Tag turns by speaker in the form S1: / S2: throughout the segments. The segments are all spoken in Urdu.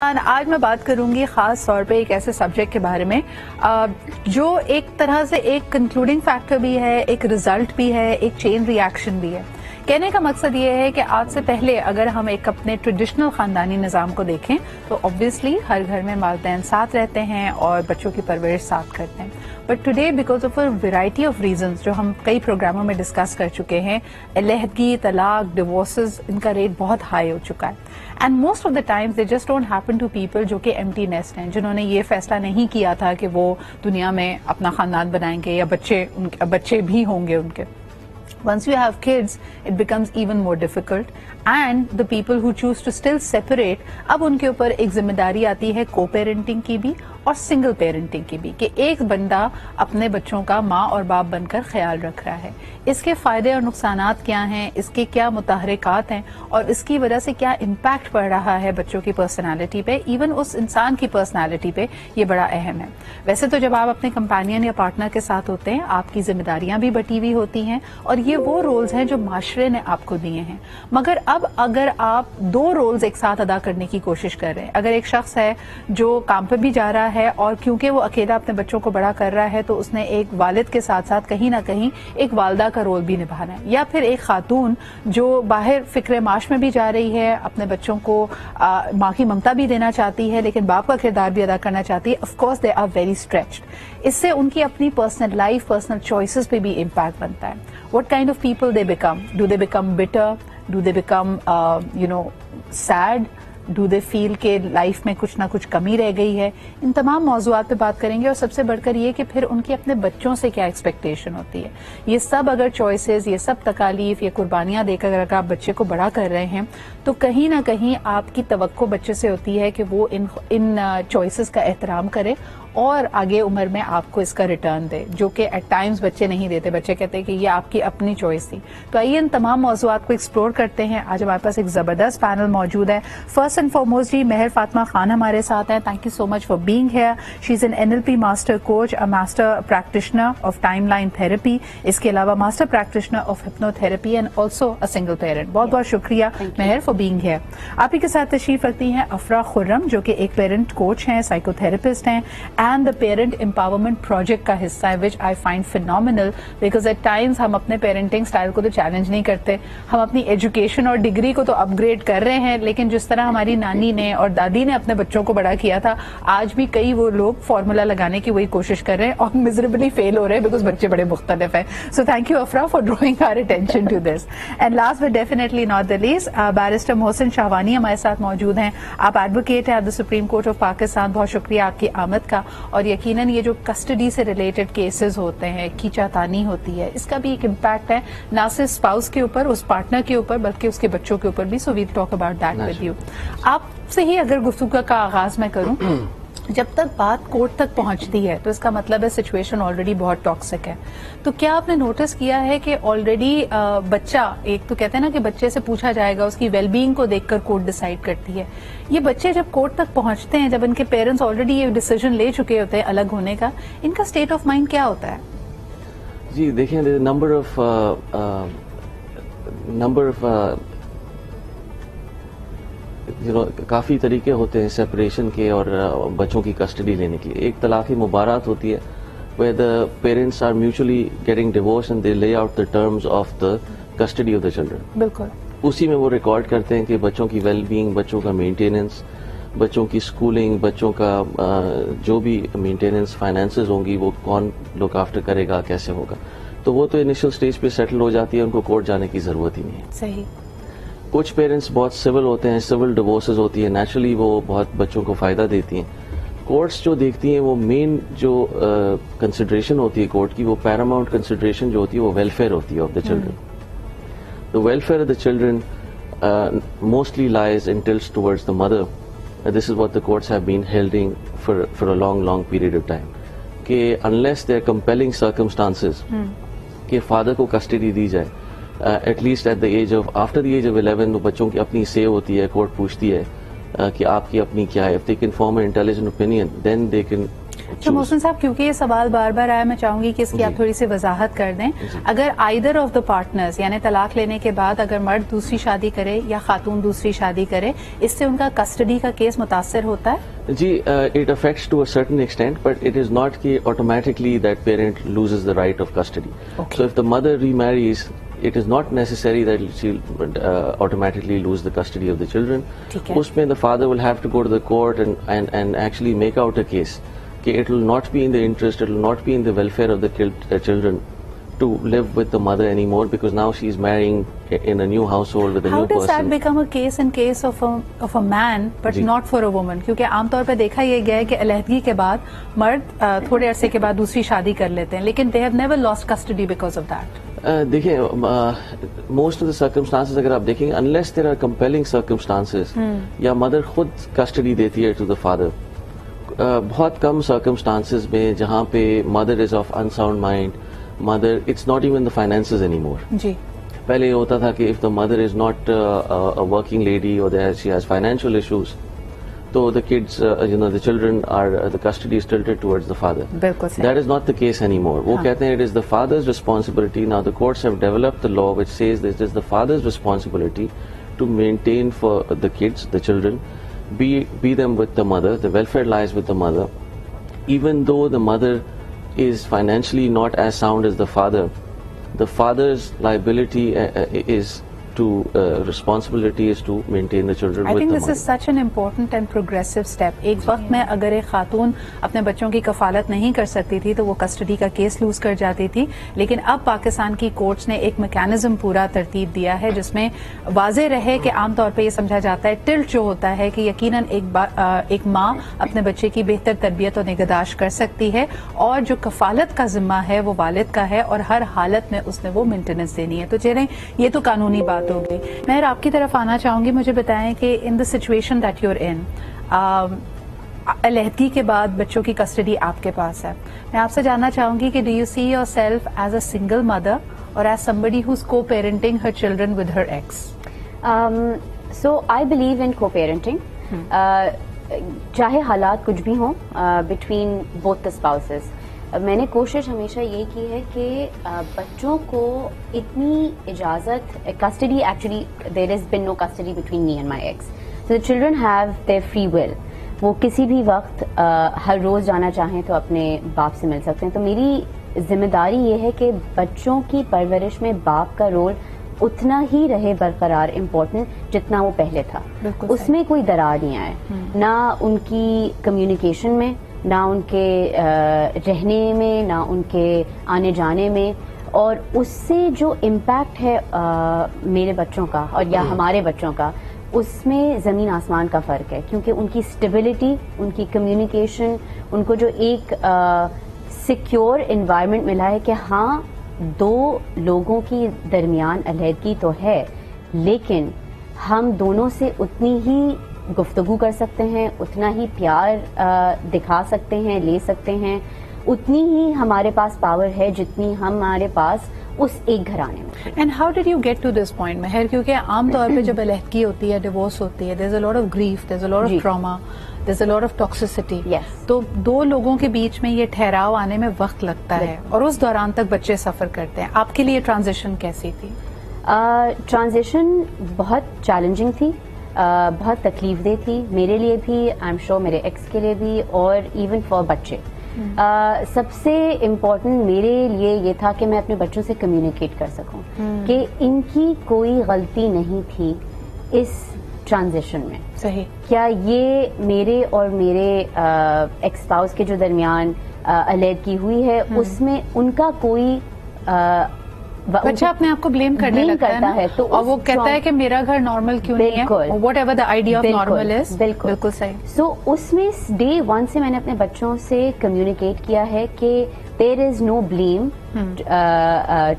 S1: آج میں بات کروں گی خاص طور پہ ایک ایسے سبجیکٹ کے بارے میں جو ایک طرح سے ایک کنکلوڈنگ فیکٹر بھی ہے، ایک رزلٹ بھی ہے، ایک چین ری ایکشن بھی ہے۔ کہنے کا مقصد یہ ہے کہ آج سے پہلے اگر ہم ایک اپنے ٹریڈیشنل خاندانی نظام کو دیکھیں تو obviously ہر گھر میں والدین ساتھ رہتے ہیں اور بچوں کی پرورش ساتھ کرتے ہیں، but today because of a variety of reasons جو ہم کئی پروگراموں میں ڈسکس کر چکے ہیں، علیحدگی، طلاق، ڈیورسز، ان کا ریٹ بہت ہائی ہو چکا ہے۔ And most of the times they just don't happen to people جو کہ ایمٹی نیسٹ ہیں، جنہوں نے یہ فیصلہ نہیں کیا تھا کہ وہ دنیا میں اپنا خاندان بنائیں گے یا بچے بھی ہوں گے ان کے۔ Once you have kids, it becomes even more difficult. And the people who choose to still separate, اب ان کے اوپر ایک ذمہ داری آتی ہے کو پیرنٹنگ کی بھی اور سنگل پیرنٹنگ کی بھی، کہ ایک بندہ اپنے بچوں کا ماں اور باپ بن کر خیال رکھ رہا ہے۔ اس کے فائدے اور نقصانات کیا ہیں، اس کے کیا متحرکات ہیں اور اس کی وجہ سے کیا امپیکٹ پڑ رہا ہے بچوں کی پرسنالٹی پہ، ایون اس انسان کی پرسنالٹی پہ، یہ بڑا اہم ہے۔ ویسے تو جب آپ اپنے کمپینین یا پارٹنر کے ساتھ ہوتے ہیں، آپ کی ذمہ داریاں بھی بٹی ہوئی ہوتی ہیں اور یہ وہ رولز ہیں جو معاشرے نے آپ کو دیے ہیں۔ مگر اب اگر آپ دو رولز ایک ساتھ ادا کرنے کی کوشش کر رہے ہیں، اگر ایک شخص ہے جو کام پہ بھی جا رہا ہے اور کیونکہ وہ اکیلا اپنے بچوں کو بڑا کر رہا ہے تو اس نے ایک والد کے ساتھ ساتھ کہیں نہ کہیں ایک والدہ کا رول بھی نبھانا ہے، یا پھر ایک خاتون جو باہر فکر معاش میں بھی جا رہی ہے، اپنے بچوں کو ماں کی ممتا بھی دینا چاہتی ہے لیکن باپ کا کردار بھی ادا کرنا چاہتی ہے، of course they are very stretched. اس سے ان کی اپنی پرسنل لائف، پرسنل چوائسز پہ بھی امپیکٹ بنتا ہے۔ What kind of people they become? Do they become bitter? Do they become sad? Do they feel کہ لائف میں کچھ نہ کچھ کمی رہ گئی ہے؟ ان تمام موضوعات پہ بات کریں گے اور سب سے بڑھ کر یہ کہ پھر ان کی اپنے بچوں سے کیا ایکسپیکٹیشن ہوتی ہے۔ یہ سب اگر چوائسز، یہ سب تکالیف، یہ قربانیاں دے کر اگر آپ بچے کو بڑا کر رہے ہیں تو کہیں نہ کہیں آپ کی توقع بچے سے ہوتی ہے کہ وہ ان چوائسز کا احترام کرے اور آگے عمر میں آپ کو اس کا ریٹرن دے، جو کہ ایٹ ٹائمز بچے نہیں دیتے۔ بچے کہتے ہیں کہ یہ آپ کی اپنی چوائس تھی۔ تو آئیے ان تمام موضوعات کو ایکسپلور کرتے ہیں۔ آج ہمارے پاس ایک زبردست پینل موجود ہے۔ فرسٹ اینڈ فارموسٹ جی مہر فاطمہ خان ہمارے ساتھ ہیں۔ Thank you so much for being here. She is an NLP master coach, master practitioner of timeline therapy, اس کے علاوہ master practitioner of hypnotherapy and also a single parent. بہت بہت شکریہ مہر فار بینگ ہیئر۔ آپ ہی کے ساتھ تشریف رکھتی ہیں افرا خرم، جو کہ ایک پیرنٹ کوچ ہیں، سائیکو تھراپسٹ ہیں and the parent empowerment project کا حصہ ہے، which I find phenomenal because at times ہم اپنے پیرنٹنگ اسٹائل کو تو چیلنج نہیں کرتے، ہم اپنی ایجوکیشن اور ڈگری کو تو اپ گریڈ کر رہے ہیں، لیکن جس طرح ہماری نانی نے اور دادی نے اپنے بچوں کو بڑا کیا تھا، آج بھی کئی وہ لوگ فارمولا لگانے کی وہی کوشش کر رہے ہیں اور میزریبلی فیل ہو رہے ہیں بیکاز بچے بڑے مختلف ہیں۔ So thank you Afra for drawing our attention to this. And last but definitely not the least, barrister Mohsin Shahwani ہمارے ساتھ موجود ہیں۔ آپ ایڈوکیٹ ہیں at the supreme court of Pakistan. بہت شکریہ آپ کی آمد کا، اور یقیناً یہ جو کسٹڈی سے ریلیٹڈ کیسز ہوتے ہیں، کھینچا تانی ہوتی ہے، اس کا بھی ایک امپیکٹ ہے نہ صرف اسپاؤس کے اوپر، اس پارٹنر کے اوپر، بلکہ اس کے بچوں کے اوپر بھی۔ So we talk about that with you. آپ سے ہی اگر گفتگو کا آغاز میں کروں، جب تک بات کورٹ تک پہنچتی ہے تو اس کا مطلب ہے سچویشن آلریڈی بہت ٹاکسک ہے۔ تو کیا آپ نے نوٹس کیا ہے کہ آلریڈی بچہ، ایک تو کہتے ہیں نا کہ بچے سے پوچھا جائے گا، اس کی ویل بینگ کو دیکھ کر کورٹ ڈیسائیڈ کرتی ہے، یہ بچے جب کورٹ تک پہنچتے ہیں، جب ان کے پیرنٹس آلریڈی یہ ڈیسیژن لے چکے ہوتے ہیں الگ ہونے کا، ان کا اسٹیٹ آف مائنڈ کیا ہوتا ہے؟
S2: جی دیکھیں، نمبر آف کافی طریقے ہوتے ہیں سیپریشن کے اور بچوں کی کسٹڈی لینے کے۔ ایک طلاق مبارات ہوتی ہے where the parents are mutually getting divorced and they lay out the terms of the custody of the children۔
S1: بالکل
S2: اسی میں وہ ریکارڈ کرتے ہیں کہ بچوں کی ویل بینگ، بچوں کا مینٹیننس، بچوں کی اسکولنگ، بچوں کا جو بھی مینٹیننس فائنانسز ہوں گی وہ کون لک آفٹر کرے گا، کیسے ہوگا۔ تو وہ تو انیشل سٹیج پہ سیٹل ہو جاتی ہے، ان کو کورٹ جانے کی ضرورت ہی نہیں ہے۔
S1: صحیح۔
S2: کچھ پیرنٹس بہت سول ہوتے ہیں، سول ڈیورسز ہوتی ہیں، نیچرلی وہ بہت بچوں کو فائدہ دیتی ہیں۔ کورٹس جو دیکھتی ہیں وہ مین جو کنسیڈریشن ہوتی ہے کورٹ کی، وہ پیراماؤنٹ کنسیڈریشن جو ہوتی ہے وہ ویلفیئر ہوتی ہے of the children. The welfare of the children mostly lies and tilts towards the mother. This is what the courts have been holding for a long period of time. کہ unless there are compelling circumstances کہ فادر کو کسٹڈی دی جائے، at least at the age of after the age of 11 بچوں کی اپنی سے ہوتی ہے، کورٹ پوچھتی ہے کہ آپ کی اپنی کیا ہے۔ If they can form an intelligent opinion then they can
S1: تو محسن صاحب کیونکہ یہ سوال بار بار آیا میں چاہوں گی کہ اس کی آپ تھوڑی سی وضاحت کر دیں. اگر آئدر آف دا پارٹنرز یعنی طلاق لینے کے بعد اگر مرد دوسری شادی کرے یا خاتون دوسری شادی کرے اس سے ان کا کسٹڈی کا کیس متاثر ہوتا ہے؟
S2: جی it affects to a certain extent but it is not کہ automatically that parent loses the right of custody. So if the mother remarries it is not necessary that she'll automatically lose the custody of the children. Usme the father will have to go to the court and actually make out a case that it will not be in the interest, it will not be in the welfare of the children to live with the mother anymore because now she is marrying in a new household with a new person.
S1: How does that become a case in case of a man but not for a woman? کیونکہ عام طور پہ دیکھا یہ گیا ہے کہ علیحدگی کے بعد مرد تھوڑے عرصے کے بعد دوسری شادی کر لیتے ہیں لیکن they have never lost custody because of that.
S2: دیکھیں موسٹ آف دا سرکمسٹانسز اگر آپ دیکھیں unless there are compelling circumstances یا مدر خود کسٹڈی دیتی ہے ٹو دا فادر. بہت کم سرکمسٹانسز میں جہاں پہ mother is of unsound mind mother it's not even the finances anymore.
S1: جی
S2: پہلے یہ ہوتا تھا کہ if the mother is not working lady اور شی ہیز فائنینشیل ایشوز تو the kids, the children are, the custody is tilted towards the father. That is not the case anymore. وہ کہتے ہیں it is the father's responsibility. Now the courts have developed the law which says this is the father's responsibility to maintain for the kids, the children, be them with the mother. The welfare lies with the mother. Even though the mother is financially not as sound as the father's liability is responsibility is to maintain the children with the mother. I think
S1: this is such an important and progressive step. ایک وقت میں اگر ایک خاتون اپنے بچوں کی کفالت نہیں کر سکتی تھی تو وہ کسٹڈی کا کیس لوز کر جاتی تھی لیکن اب پاکستان کی کورٹس نے ایک میکینزم پورا ترتیب دیا ہے جس میں واضح رہے کہ عام طور پہ یہ سمجھا جاتا ہے ٹلٹ جو ہوتا ہے کہ یقیناً ایک ماں اپنے بچے کی بہتر تربیت اور نگہداشت کر سکتی ہے اور جو کفالت کا ذمہ ہے وہ والد کا ہے اور ہر حالت میں اس نے وہ مینٹیننس دینی ہے. تو چلیں یہ تو قانونی بات ہو گئی. میں آپ کی طرف آنا چاہوں گی. مجھے بتائیں کہ in the situation that you are in علیحدگی کے بعد بچوں کی کسٹڈی آپ کے پاس ہے. میں آپ سے جاننا چاہوں گی کہ do you see your self as a single mother اور as somebody who's co-parenting her children with her ex?
S3: So I believe in co-parenting. چاہے حالات کچھ بھی ہوں between both the spouses. میں نے کوشش ہمیشہ یہ کی ہے کہ بچوں کو اتنی اجازت custody actually there is been no custody between me and my ex so the children have their free will. وہ کسی بھی وقت ہر روز جانا چاہیں تو اپنے باپ سے مل سکتے ہیں. تو میری ذمہ داری یہ ہے کہ بچوں کی پرورش میں باپ کا رول اتنا ہی رہے برقرار امپورٹنٹ جتنا وہ پہلے تھا. اس میں کوئی درار نہیں آئے نہ ان کی کمیونیکیشن میں نہ ان کے رہنے میں نہ ان کے آنے جانے میں. اور اس سے جو امپیکٹ ہے میرے بچوں کا اور یا ہمارے بچوں کا اس میں زمین آسمان کا فرق ہے کیونکہ ان کی اسٹیبلٹی ان کی کمیونیکیشن ان کو جو ایک سیکیور انوائرمنٹ ملا ہے کہ ہاں دو لوگوں کی درمیان علیحدگی تو ہے لیکن ہم دونوں سے اتنی ہی گفتگو کر سکتے ہیں اتنا ہی پیار دکھا سکتے ہیں لے سکتے ہیں اتنی ہی ہمارے پاس پاور ہے جتنی ہمارے پاس اس ایک گھرانے میں.
S1: And how did you get to this point مہر کیونکہ عام طور پہ جب علیحدگی ہوتی ہے ڈیورس ہوتی ہے there is a lot of grief there is a lot of trauma there is a lot of toxicity. تو دو لوگوں کے بیچ میں یہ ٹھہراؤ آنے میں وقت لگتا ہے اور اس دوران تک بچے سفر کرتے ہیں. آپ کے لیے ٹرانزیشن کیسی تھی؟
S3: ٹرانزیشن بہت چیلنجنگ تھی بہت تکلیف دہ تھی میرے لیے بھی آئی ایم شیور میرے ایکس کے لیے بھی اور ایون فار بچے. سب سے امپورٹنٹ میرے لیے یہ تھا کہ میں اپنے بچوں سے کمیونیکیٹ کر سکوں کہ ان کی کوئی غلطی نہیں تھی اس ٹرانزیشن میں.
S1: صحیح. کیا
S3: یہ میرے اور میرے ایکس اسپاؤس کے جو درمیان علیحدگی ہوئی ہے اس میں ان کا کوئی
S1: بچہ اپنے آپ کو بلیم کرنے لگتا ہے تو اور وہ کہتا ہے کہ میرا گھر نارمل کیوں نہیں ہے whatever the idea of normal is. بالکل صحیح.
S3: سو اس میں ڈے ون سے میں نے اپنے بچوں سے کمیونیکیٹ کیا ہے کہ there is no blame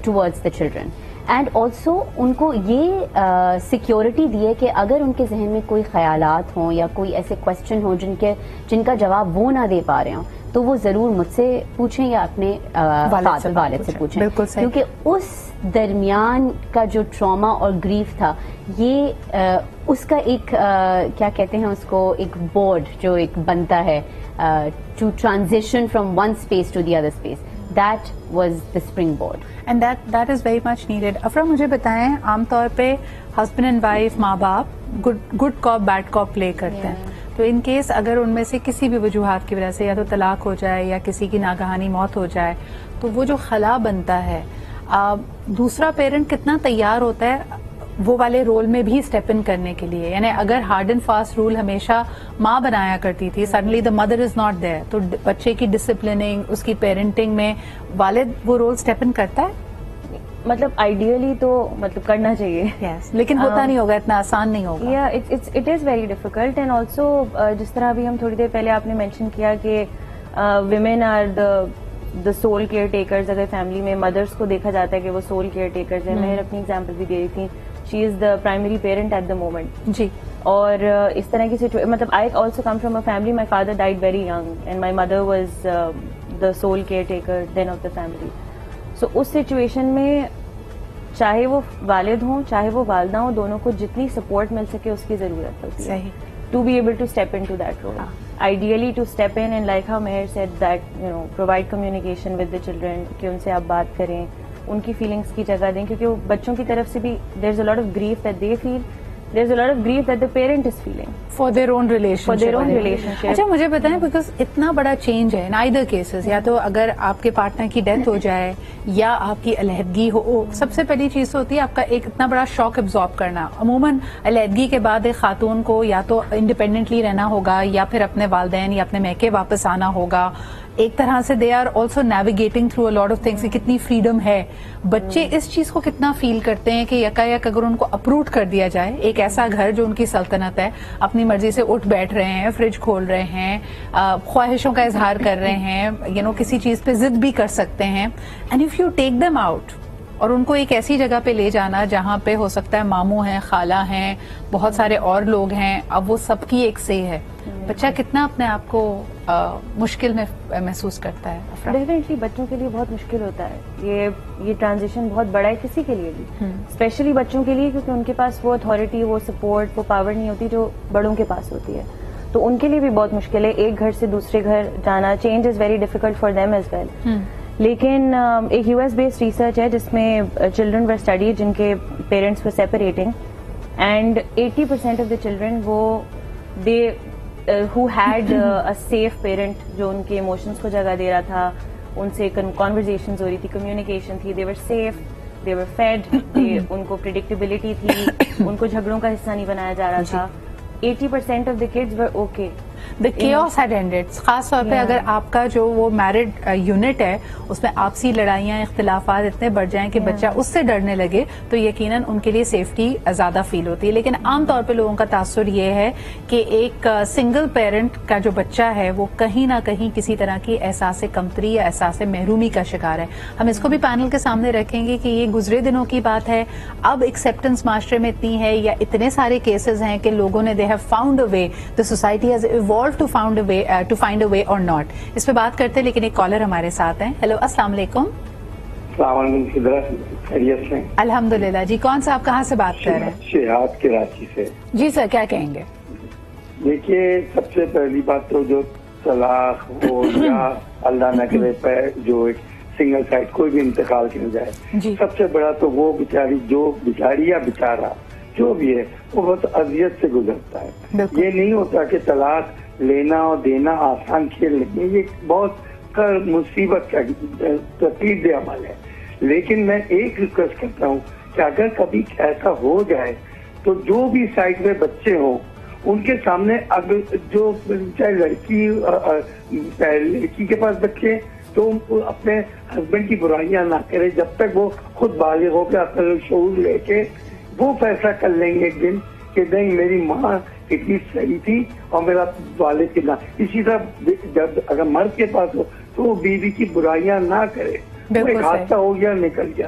S3: towards the children and also ان کو یہ سیکیورٹی دی ہے کہ اگر ان کے ذہن میں کوئی خیالات ہوں یا کوئی ایسے کوشچن ہوں جن کا جواب وہ نہ دے پا رہے ہوں تو وہ ضرور مجھ سے پوچھیں یا اپنے والد سے پوچھیں, کیونکہ اس درمیان کا جو ٹراما اور گریف تھا یہ اس کا ایک کیا کہتے ہیں اس کو, ایک بورڈ جو ایک بنتا ہے to transition from one space to the other space, that was the springboard
S1: and that is very much needed. Afra مجھے بتائیں, عام طور پہ ہسبینڈ اینڈ وائف, ماں باپ گڈ کاپ بیڈ کاپ پلے کرتے ہیں, تو ان کیس اگر ان میں سے کسی بھی وجوہات کی وجہ سے یا تو طلاق ہو جائے یا کسی کی ناگہانی موت ہو جائے تو وہ جو خلا بنتا ہے, دوسرا پیرنٹ کتنا تیار ہوتا ہے وہ والے رول میں بھی اسٹیپ ان کرنے کے لیے؟ یعنی اگر ہارڈ اینڈ فاسٹ رول ہمیشہ ماں بنایا کرتی تھی, suddenly the mother is not there, تو بچے کی ڈسپلننگ, اس کی پیرنٹنگ میں والد وہ رول اسٹیپ ان کرتا ہے؟
S4: مطلب آئیڈیلی تو مطلب کرنا چاہیے,
S1: لیکن ہوتا نہیں ہوگا, اتنا آسان نہیں ہوگا.
S4: It is very difficult. And also جس طرح ابھی ہم تھوڑی دیر پہلے آپ نے مینشن کیا کہ women are the sole caretakers. اگر فیملی میں مدرس کو دیکھا جاتا ہے کہ وہ سول کیئر ٹیکرز ہیں, میں اپنی ایگزامپل بھی دے رہی تھی, she is the primary parent at the moment.
S1: جی.
S4: اور اس طرح کی سچویشن, مطلب I also come from a family, my father died very young and my mother was the sole caretaker then of the family. So اس سچویشن میں چاہے وہ والد ہوں چاہے وہ والدہ ہوں, دونوں کو جتنی سپورٹ مل سکے اس کی ضرورت ہوتی ہے to be able to step in to that role. Ideally to step in and like how Mehr said that provide communication with the children, کہ ان سے آپ بات کریں, ان کی فیلنگس کی جگہ دیں, کیونکہ وہ بچوں کی طرف سے بھی there is a lot of grief that they feel, there is a lot of grief that the parent is feeling
S1: for their own relationship. اچھا مجھے بتائیں, بیکاز اتنا بڑا چینج ہے ان آئیدر کیسز, یا تو اگر آپ کے پارٹنر کی ڈیتھ ہو جائے یا آپ کی علیحدگی ہو, سب سے پہلی چیز ہوتی ہے آپ کا ایک اتنا بڑا شوق ابزارب کرنا. عموماً علیحدگی کے بعد ایک خاتون کو یا تو انڈیپینڈنٹلی رہنا ہوگا یا پھر اپنے والدین یا اپنے میکے واپس آنا ہوگا. ایک طرح سے they are also navigating through a lot of things, کتنی فریڈم ہے. بچے اس چیز کو کتنا فیل کرتے ہیں کہ یکایک اگر ان کو اپروٹ کر دیا جائے, ایک ایسا گھر جو ان کی سلطنت ہے, اپنی مرضی سے اٹھ بیٹھ رہے ہیں, فریج کھول رہے ہیں, خواہشوں کا اظہار کر رہے ہیں, کسی چیز پہ ضد بھی کر سکتے ہیں, and if you take them out اور ان کو ایک ایسی جگہ پہ لے جانا جہاں پہ ہو سکتا ہے ماموں ہیں, خالہ ہیں, بہت سارے اور لوگ ہیں, اب وہ سب کی ایک سے ہے, بچہ کتنا اپنے آپ کو مشکل میں محسوس کرتا ہے؟
S4: ڈیفینیٹلی بچوں کے لیے بہت مشکل ہوتا ہے یہ ٹرانزیشن, بہت بڑا ہے کسی کے لیے بھی, اسپیشلی بچوں کے لیے, کیونکہ ان کے پاس وہ اتھارٹی, وہ سپورٹ, وہ پاور نہیں ہوتی جو بڑوں کے پاس ہوتی ہے. تو ان کے لیے بھی بہت مشکل ہے ایک گھر سے دوسرے گھر جانا. Change is very difficult for them as well. لیکن ایک یو ایس بیسڈ ریسرچ ہے جس میں چلڈرن ور اسٹڈی جن کے parents were separating, and 80% of the children وہ دے who had a safe parent جو ان کے ایموشنس کو جگہ دے رہا تھا, ان سے conversations ہو رہی تھی, communication تھی, they were safe, they were fed, ان کو predictability تھی, ان کو جھگڑوں کا حصہ نہیں بنایا جا رہا تھا. 80% of the kids were okay.
S1: The chaos had ended. خاص طور پہ اگر آپ کا جو وہ میرڈ یونٹ ہے اس میں آپسی لڑائیاں, اختلافات اتنے بڑھ جائیں کہ بچہ اس سے ڈرنے لگے تو یقیناً ان کے لیے سیفٹی زیادہ فیل ہوتی ہے. لیکن عام طور پہ لوگوں کا تاثر یہ ہے کہ ایک سنگل پیرنٹ کا جو بچہ ہے وہ کہیں نہ کہیں کسی طرح کی احساس کمتری یا احساس محرومی کا شکار ہے. ہم اس کو بھی پینل کے سامنے رکھیں گے کہ یہ گزرے دنوں کی بات ہے, اب ایکسیپٹنس معاشرے میں اتنی ہے یا اتنے سارے کیسز ہیں کہ لوگوں نے they have found a way, the society has evolved to find a way or not. اس پہ بات کرتے ہیں, لیکن ایک کالر ہمارے ساتھ ہیں. ہیلو, السلام علیکم.
S5: السلام علیکم, خیریت سے؟
S1: الحمدللہ جی. کون صاحب کہاں سے بات کر رہے ہیں؟
S5: شہاد کراچی سے.
S1: جی سر, کیا کہیں گے؟
S5: دیکھیے, سب سے پہلی بات تو جو طلاق ہو یا اللہ نہ کرے جو ایک سنگل سائڈ کوئی بھی انتقال کیا جائے, سب سے بڑا تو وہ بیچاری جو بیچاری یا بیچارہ جو بھی ہے وہ بہت اذیت سے گزرتا ہے. یہ نہیں ہوتا کہ طلاق لینا اور دینا آسان کھیل نہیں ہے, یہ بہت مصیبت کا تکلیف دہ عمل ہے. لیکن میں ایک ریکویسٹ کرتا ہوں کہ اگر کبھی ایسا ہو جائے تو جو بھی سائڈ میں بچے ہوں ان کے سامنے اگر جو چاہے لڑکی کے پاس بچے تو اپنے ہسبینڈ کی برائیاں نہ کرے جب تک وہ خود بالغ ہو کے اپنا شعور لے کے وہ فیصلہ کر لیں گے ایک دن کہ نہیں میری ماں اتنی صحیح تھی اور میرا والد کتنا. اسی طرح جب اگر مرد کے پاس ہو تو وہ بیوی کی برائیاں نہ کرے. ایک حادثہ ہو گیا, نکل گیا,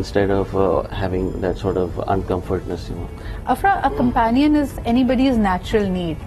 S2: instead of having that sort of uncomfortness, you know.
S1: Afra, a companion is anybody's natural need.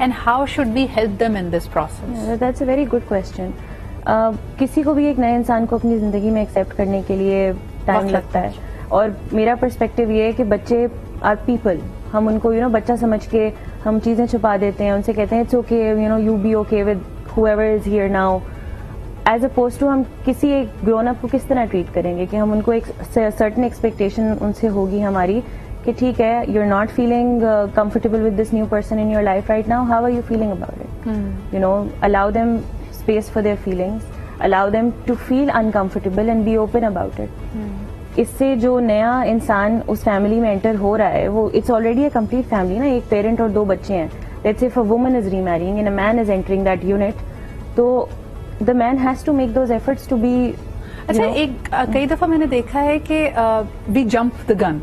S1: and how should we help them in this process?
S4: That's a very good question. کسی کو بھی ایک نئے انسان کو اپنی زندگی میں ایکسیپٹ کرنے کے لیے ٹائم لگتا ہے, اور میرا پرسپیکٹو یہ ہے کہ بچے آر پیپل, ہم ان کو بچہ سمجھ کے ہم چیزیں چھپا دیتے ہیں, ان سے کہتے ہیں it's okay, you be okay with whoever is here now, as opposed to ہم کسی ایک گرون اپ کو کس طرح ٹریٹ کریں گے کہ ہم ان کو ایک سرٹن ایکسپیکٹیشن ان سے ہوگی ہماری کہ ٹھیک ہے, you are not feeling comfortable with this new person in your life right now, how are you feeling about it, allow them space for their feelings, allow them to feel uncomfortable and be open about it. اس سے جو نیا انسان اس فیملی میں انٹر ہو رہا ہے وہ it's already a complete family نا, ایک پیرنٹ اور 2 بچے ہیں. Let's if a woman is remarrying and a man is entering that unit, تو the man has to make those efforts to be.
S1: اچھا, ایک کئی دفعہ میں نے دیکھا ہے کہ we jump the gun,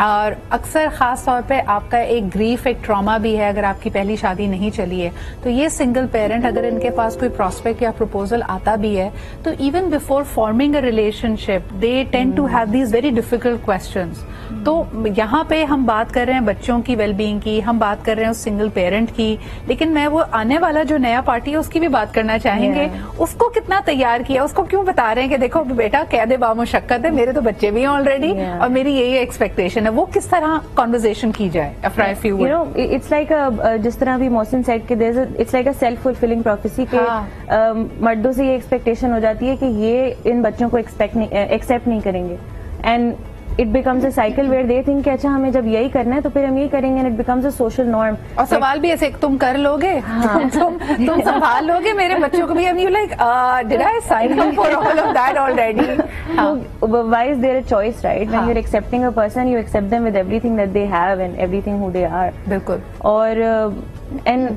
S1: اور اکثر خاص طور پہ آپ کا ایک گریف, ایک ٹراما بھی ہے. اگر آپ کی پہلی شادی نہیں چلی ہے تو یہ سنگل پیرنٹ, اگر ان کے پاس کوئی پراسپیکٹ یا پروپوزل آتا بھی ہے تو even before forming a relationship they tend to have these very difficult questions. تو یہاں پہ ہم بات کر رہے ہیں بچوں کی ویل بینگ کی, ہم بات کر رہے ہیں اس سنگل پیرنٹ کی, لیکن میں وہ آنے والا جو نیا پارٹی ہے اس کی بھی بات کرنا چاہیں گے. اس کو کتنا تیار کیا, اس کو کیوں بتا رہے ہیں کہ دیکھو بیٹا قید بامشقت ہے, میرے تو بچے بھی ہیں آلریڈی اور میری یہی ایکسپیکٹیشن ہے, وہ کس طرح کانورزیشن کی جائے؟
S4: اٹس لائک جس طرح بھی محسن سیڈ کہ it's like a self fulfilling prophecy کہ مردوں سے یہ ایکسپیکٹیشن ہو جاتی ہے کہ یہ ان بچوں کو ایکسپٹ نہیں کریں گے, and it becomes a cycle where they think کہ اچھا ہمیں جب یہی کرنا ہے تو پھر ہم یہی کریں گے, and it becomes a social norm.
S1: اور سوال بھی ایسے تم کر لو گے, تم سنبھال لو گے میرے بچوں کو بھی, and you like did I sign up for all of that already.
S4: Why is there a choice, right? When you're accepting a person, you accept them with everything that they have and everything who they are.
S1: بالکل.
S4: اور and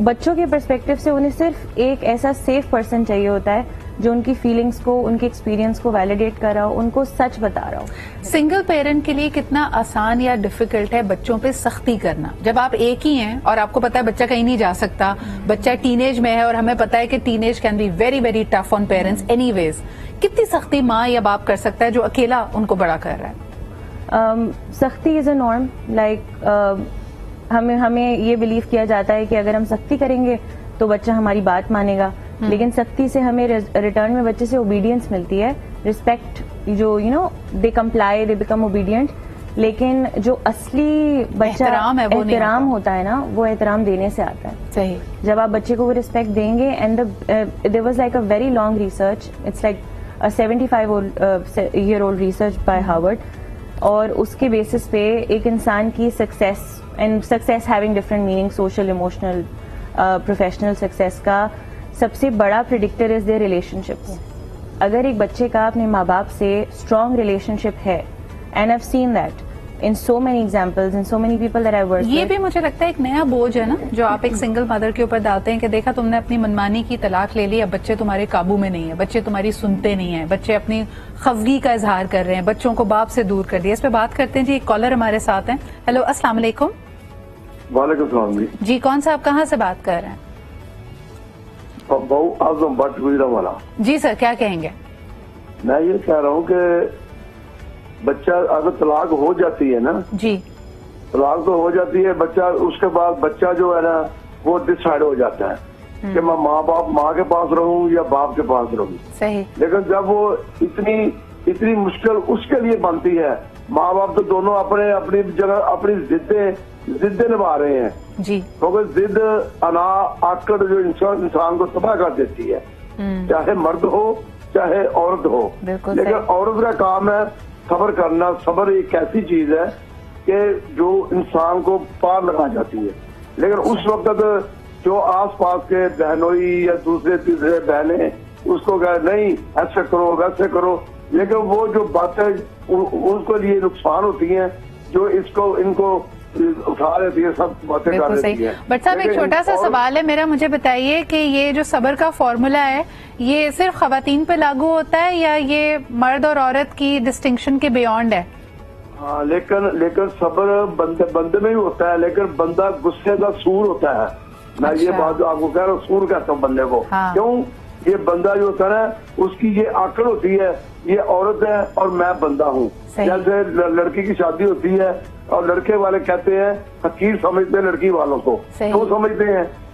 S4: بچوں کے پرسپیکٹو سے انہیں صرف ایک ایسا سیف پرسن چاہیے ہوتا ہے جو ان کی فیلنگس کو, ان کے ایکسپیرینس کو ویلیڈیٹ کر رہا ہو, ان کو سچ بتا رہا ہو.
S1: سنگل پیرنٹ کے لیے کتنا آسان یا ڈیفیکلٹ ہے بچوں پہ سختی کرنا جب آپ ایک ہی ہیں اور آپ کو پتا ہے بچہ کہیں نہیں جا سکتا, بچہ ٹین ایج میں ہے اور ہمیں پتا ہے کہ teenage can be very very tough on parents anyways. کتنی سختی ماں یا باپ کر سکتا ہے جو اکیلا ان کو بڑا کر رہا ہے؟
S4: سختی از اے نارم, لائک ہمیں یہ بلیو کیا جاتا ہے کہ اگر ہم سختی کریں گے تو بچہ ہماری بات مانے گا, لیکن سختی سے ہمیں ریٹرن میں بچے سے اوبیڈینس ملتی ہے, رسپیکٹ, جو they comply, they become obedient. لیکن جو اصلی بچہ احترام ہوتا ہے نا, وہ احترام دینے سے آتا ہے.
S1: صحیح.
S4: جب آپ بچے کو وہ رسپیکٹ دیں گے, and there was like a very long research, it's like 75 year old research by Harvard, اور اس کے بیسس پہ ایک انسان کی success, and success having different meaning, social, emotional, professional success کا سب سے بڑا predictor is their relationship. اگر ایک بچے کا اپنے ماں باپ سے اسٹرانگ ریلیشن شپ ہے, and I have seen that in so many examples and so many people that I work with.
S1: یہ بھی مجھے لگتا ہے ایک نیا بوجھ ہے نا جو آپ ایک سنگل مدر کے اوپر ڈالتے ہیں کہ دیکھا تم نے اپنی منمانی کی طلاق لے لی, اب بچے تمہارے قابو میں نہیں ہیں, بچے تمہاری سنتے نہیں ہیں, بچے اپنی خفگی کا اظہار کر رہے ہیں, بچوں کو باپ سے دور کر دیا. اس پہ بات کرتے ہیں جی, ایک کالر ہمارے ساتھ ہیں. ہیلو, السلام علیکم.
S5: وعلیکم السلام.
S1: جی کون صاحب کہاں سے بات کر رہے ہیں؟
S5: اعظم بٹ والا.
S1: جی سر, کیا کہیں گے؟
S5: میں یہ کہہ رہا ہوں کہ بچہ اگر طلاق ہو جاتی ہے نا,
S1: جی
S5: طلاق تو ہو جاتی ہے, بچہ اس کے بعد بچہ جو ہے نا وہ ڈسائڈ ہو جاتا ہے کہ میں ماں کے پاس رہوں یا باپ کے پاس رہوں.
S1: صحیح.
S5: لیکن جب وہ اتنی مشکل اس کے لیے بنتی ہے, ماں باپ تو دونوں اپنی جگہ اپنی ضدیں نبھا رہے ہیں.
S1: جی.
S5: کیونکہ ضد آکڑ جو انسان کو تباہ کر دیتی ہے, چاہے مرد ہو چاہے عورت ہو. لیکن عورت کا کام ہے صبر کرنا. صبر ایک ایسی چیز ہے کہ جو انسان کو پار لگا جاتی ہے. لیکن اس وقت جو آس پاس کے بہنوئی یا دوسرے تیسرے بہنیں اس کو کہ نہیں ایسے کرو ویسے کرو, لیکن وہ جو باتیں ان کے لیے نقصان ہوتی ہیں جو ان کو اٹھا لیتی ہے, سب باتیں کر لیتی ہے.
S1: بٹ صاحب ایک چھوٹا سا سوال ہے میرا, مجھے بتائیے کہ یہ جو صبر کا فارمولا ہے یہ صرف خواتین پہ لاگو ہوتا ہے یا یہ مرد اور عورت کی ڈسٹنکشن کے بیونڈ ہے؟
S5: ہاں, لیکن صبر بندے میں ہی ہوتا ہے, لیکن بندہ غصے کا سور ہوتا ہے. میں یہ بات آپ کو کہہ رہا ہوں, سور کہتا ہوں بندے کو. کیوں؟ یہ بندہ جو ہوتا ہے نا اس کی یہ آکڑ ہوتی ہے, یہ عورت ہے اور میں بندہ ہوں. جیسے لڑکی کی شادی ہوتی ہے اور لڑکے والے کہتے ہیں, حقیر سمجھتے ہیں لڑکی والوں کو, کیوں سمجھتے ہیں؟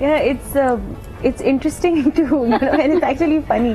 S4: Yeah, it's interesting to and it's actually funny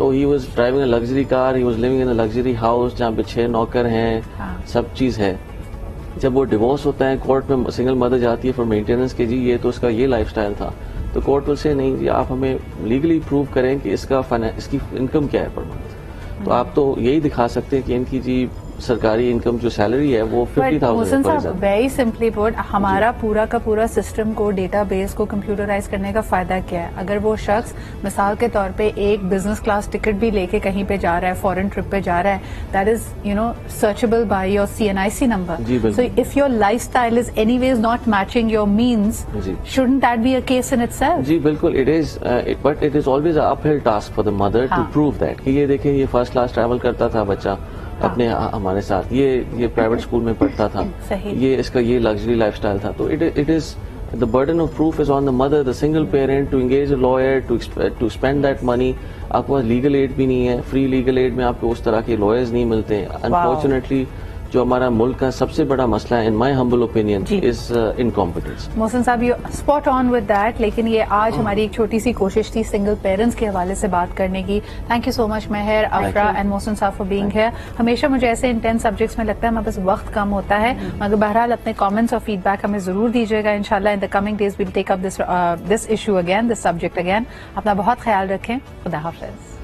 S2: تو he was driving a luxury car, he was living in a luxury house جہاں پہ 6 نوکر ہیں, سب چیز ہے. جب وہ ڈیورس ہوتا ہے کورٹ میں, سنگل مدر جاتی ہے فار مینٹیننس کے جی یہ تو اس کا یہ لائف اسٹائل تھا, تو کورٹ ول سے نہیں جی آپ ہمیں لیگلی پروو کریں کہ اس کی انکم کیا ہے پر منتھ. تو آپ تو یہی دکھا سکتے ہیں کہ ان کی جی سرکاری انکم جو سیلری ہے وہ 50,000.
S1: ویری سمپلی پٹ, ہمارا پورا کا پورا سسٹم کو ڈیٹا بیس کو کمپیوٹرائز کرنے کا فائدہ کیا ہے؟ اگر وہ شخص مثال کے طور پہ ایک بزنس کلاس ٹکٹ بھی لے کے کہیں پہ جا رہا ہے, فورن ٹرپ پہ جا رہا ہے, دیٹ از سرچیبل بائی یور CNIC number. So if your lifestyle is anyways not matching your means, shouldn't that be a case in itself?
S2: جی بالکل, it is, but it is always a uphill task for the mother to prove that کہ یہ دیکھیں یہ فرسٹ کلاس ٹریول کرتا تھا بچہ اپنے ہمارے ساتھ, یہ پرائیویٹ اسکول میں پڑھتا تھا, یہ اس کا یہ لگژری لائف اسٹائل تھا. تو it is the burden of proof is on the mother, the single parent, to engage a lawyer, to spend that money. آپ کے پاس لیگل ایڈ بھی نہیں ہے, فری لیگل ایڈ میں آپ کو اس طرح کے لائرز نہیں ملتے. انفارچونیٹلی جو ہمارا ملک کا سب سے بڑا مسئلہ ہے, ان مائی ہمبل اوپینین, از انکمپیٹنس.
S1: محسن صاحب you spot on with that. لیکن یہ آج ہماری ایک چھوٹی سی کوشش تھی سنگل پیرنٹس کے حوالے سے بات کرنے کی. تھینک یو سو مچ مہر, افرا اینڈ محسن صاحب فار بینگ ہیئر. ہمیشہ مجھے ایسے انٹینس سبجیکٹس میں لگتا ہے ہمارے پاس وقت کم ہوتا ہے, مگر بہرحال اپنے کامنٹس اور فیڈ بیک ہمیں ضرور دیجیے گا. انشاءاللہ in the coming days we'll take up this issue again, this subject again. اپنا بہت خیال رکھیں. خدا حافظ.